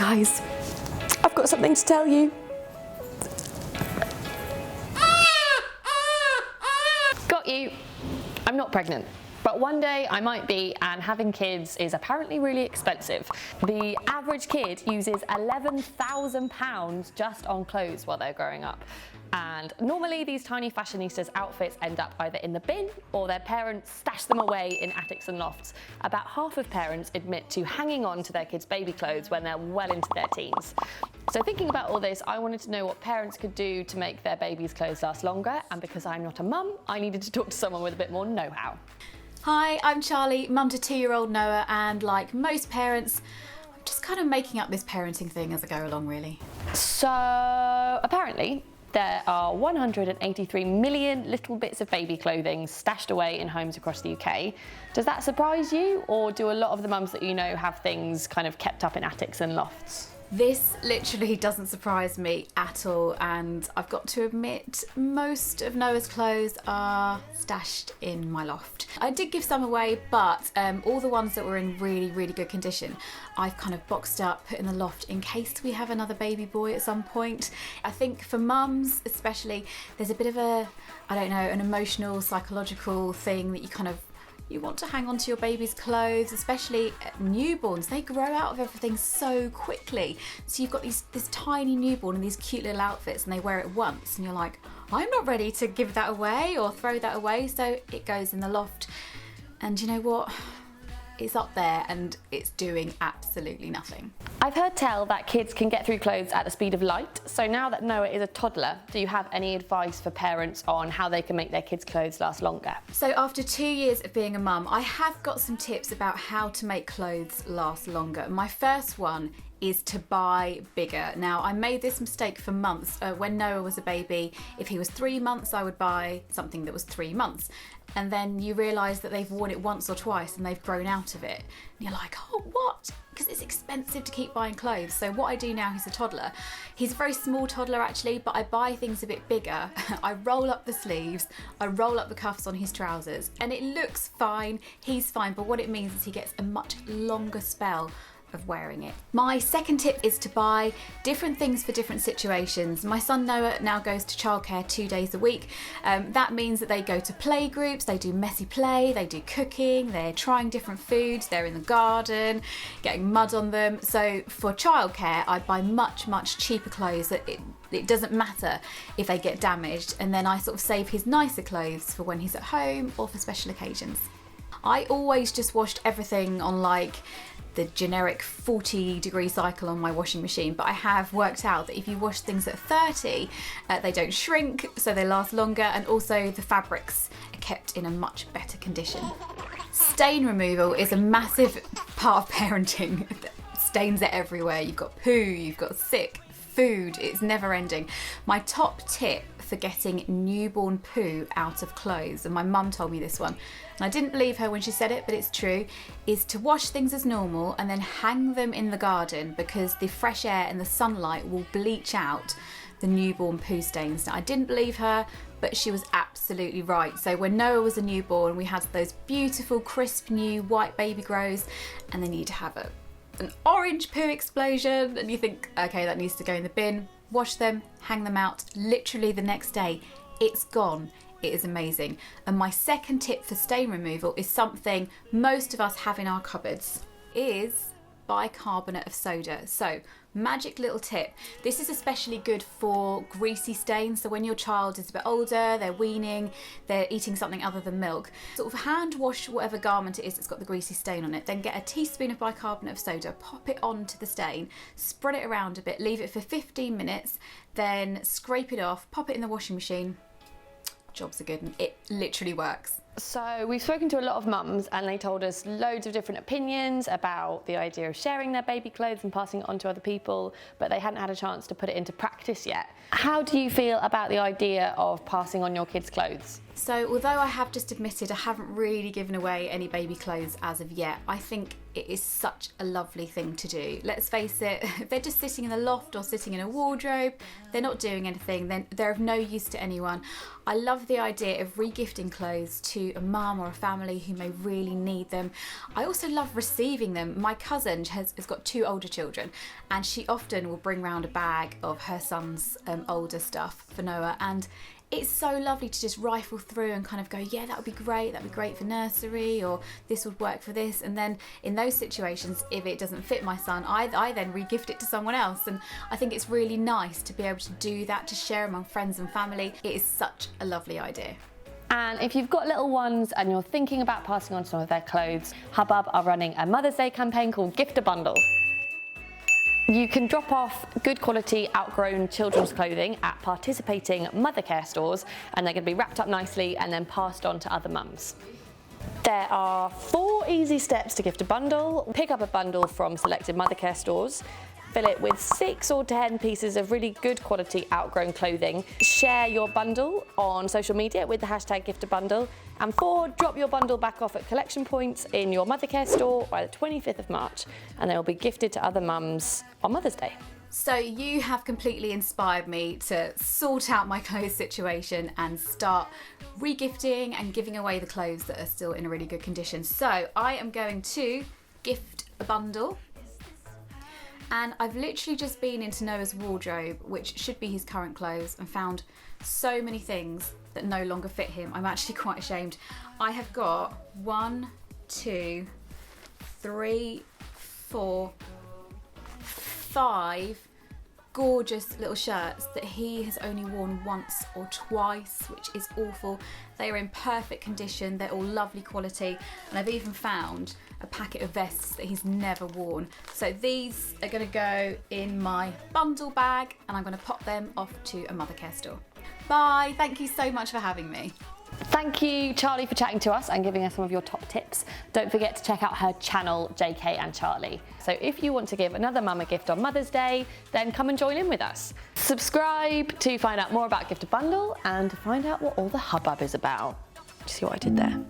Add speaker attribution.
Speaker 1: Guys, I've got something to tell you. Got you. I'm not pregnant. But one day I might be, and having kids is apparently really expensive. The average kid uses £11,000 just on clothes while they're growing up. And normally these tiny fashionistas' outfits end up either in the bin or their parents stash them away in attics and lofts. About half of parents admit to hanging on to their kids' baby clothes when they're well into their teens. So thinking about all this, I wanted to know what parents could do to make their babies' clothes last longer, and because I'm not a mum, I needed to talk to someone with a bit more know-how.
Speaker 2: Hi, I'm Charlie, mum to 2-year-old Noah, and like most parents, I'm just kind of making up this parenting thing as I go along, really.
Speaker 1: So apparently there are 183 million little bits of baby clothing stashed away in homes across the UK. Does that surprise you, or do a lot of the mums that you know have things kind of kept up in attics and lofts?
Speaker 2: This literally doesn't surprise me at all, and I've got to admit most of Noah's clothes are stashed in my loft. I did give some away, but all the ones that were in really good condition I've kind of boxed up, put in the loft in case we have another baby boy at some point. I think for mums especially, there's a bit of a, I don't know, an emotional, psychological thing that you want to hang on to your baby's clothes, especially newborns. They grow out of everything so quickly. So you've got this tiny newborn in these cute little outfits, and they wear it once, and you're like, I'm not ready to give that away or throw that away. So it goes in the loft, and you know what? It's up there and it's doing absolutely nothing.
Speaker 1: I've heard tell that kids can get through clothes at the speed of light. So now that Noah is a toddler, do you have any advice for parents on how they can make their kids' clothes last longer?
Speaker 2: So after 2 years of being a mum, I have got some tips about how to make clothes last longer. My first one is to buy bigger. Now, I made this mistake for months. When Noah was a baby, if he was 3 months, I would buy something that was 3 months. And then you realise that they've worn it once or twice and they've grown out of it. And you're like, oh, what? Because it's expensive to keep buying clothes. So what I do now, he's a toddler. He's a very small toddler actually, but I buy things a bit bigger. I roll up the sleeves, I roll up the cuffs on his trousers, and it looks fine, he's fine, but what it means is he gets a much longer spell of wearing it. My second tip is to buy different things for different situations. My son Noah now goes to childcare 2 days a week. That means that they go to play groups, they do messy play, they do cooking, they're trying different foods, they're in the garden, getting mud on them. So for childcare, I buy much cheaper clothes that it doesn't matter if they get damaged, and then I sort of save his nicer clothes for when he's at home or for special occasions. I always just washed everything on like the generic 40-degree cycle on my washing machine, but I have worked out that if you wash things at 30, they don't shrink, so they last longer, and also the fabrics are kept in a much better condition. Stain removal is a massive part of parenting. Stains are everywhere. You've got poo, you've got sick food, it's never ending. My top tip for getting newborn poo out of clothes, and my mum told me this one, and I didn't believe her when she said it, but it's true, is to wash things as normal and then hang them in the garden, because the fresh air and the sunlight will bleach out the newborn poo stains. Now, I didn't believe her, but she was absolutely right. So when Noah was a newborn, we had those beautiful crisp new white baby grows, and then you'd have an orange poo explosion, and you think, okay, that needs to go in the bin. Wash them, hang them out, literally the next day, it's gone. It is amazing. And my second tip for stain removal is something most of us have in our cupboards, is bicarbonate of soda. So, magic little tip. This is especially good for greasy stains. So when your child is a bit older, they're weaning, they're eating something other than milk, sort of hand wash whatever garment it is that's got the greasy stain on it, then get a teaspoon of bicarbonate of soda, pop it onto the stain, spread it around a bit, leave it for 15 minutes, then scrape it off, pop it in the washing machine. Jobs are good, and it literally works.
Speaker 1: So we've spoken to a lot of mums, and they told us loads of different opinions about the idea of sharing their baby clothes and passing it on to other people, but they hadn't had a chance to put it into practice yet. How do you feel about the idea of passing on your kids' clothes?
Speaker 2: So although I have just admitted I haven't really given away any baby clothes as of yet, I think it is such a lovely thing to do. Let's face it, if they're just sitting in the loft or sitting in a wardrobe, they're not doing anything, then they're of no use to anyone. I love the idea of regifting clothes to a mum or a family who may really need them. I also love receiving them. My cousin has got 2 older children, and she often will bring round a bag of her son's older stuff for Noah, and it's so lovely to just rifle through and kind of go, yeah, that would be great for nursery, or this would work for this. And then in those situations, if it doesn't fit my son, I then re-gift it to someone else. And I think it's really nice to be able to do that, to share among friends and family. It is such a lovely idea.
Speaker 1: And if you've got little ones and you're thinking about passing on some of their clothes, Hubbub are running a Mother's Day campaign called GiftaBundle. You can drop off good quality outgrown children's clothing at participating mother care stores, and they're going to be wrapped up nicely and then passed on to other mums. There are 4 easy steps to gift a bundle. Pick up a bundle from selected mother care stores. Fill it with 6 or 10 pieces of really good quality outgrown clothing. Share your bundle on social media with the hashtag GiftaBundle. And 4, drop your bundle back off at collection points in your mother care store by the 25th of March, and they will be gifted to other mums on Mother's Day.
Speaker 2: So you have completely inspired me to sort out my clothes situation and start regifting and giving away the clothes that are still in a really good condition. So I am going to gift a bundle. And I've literally just been into Noah's wardrobe, which should be his current clothes, and found so many things that no longer fit him. I'm actually quite ashamed. I have got 1, 2, 3, 4, 5 gorgeous little shirts that he has only worn once or twice, which is awful. They are in perfect condition, they're all lovely quality, and I've even found a packet of vests that he's never worn. So these are going to go in my bundle bag, and I'm going to pop them off to a mother care store. Bye, thank you so much for having me.
Speaker 1: Thank you, Charlie, for chatting to us and giving us some of your top tips. Don't forget to check out her channel, JK and Charlie. So if you want to give another mum a gift on Mother's Day, then come and join in with us. Subscribe to find out more about GiftaBundle and to find out what all the hubbub is about. Do you see what I did there?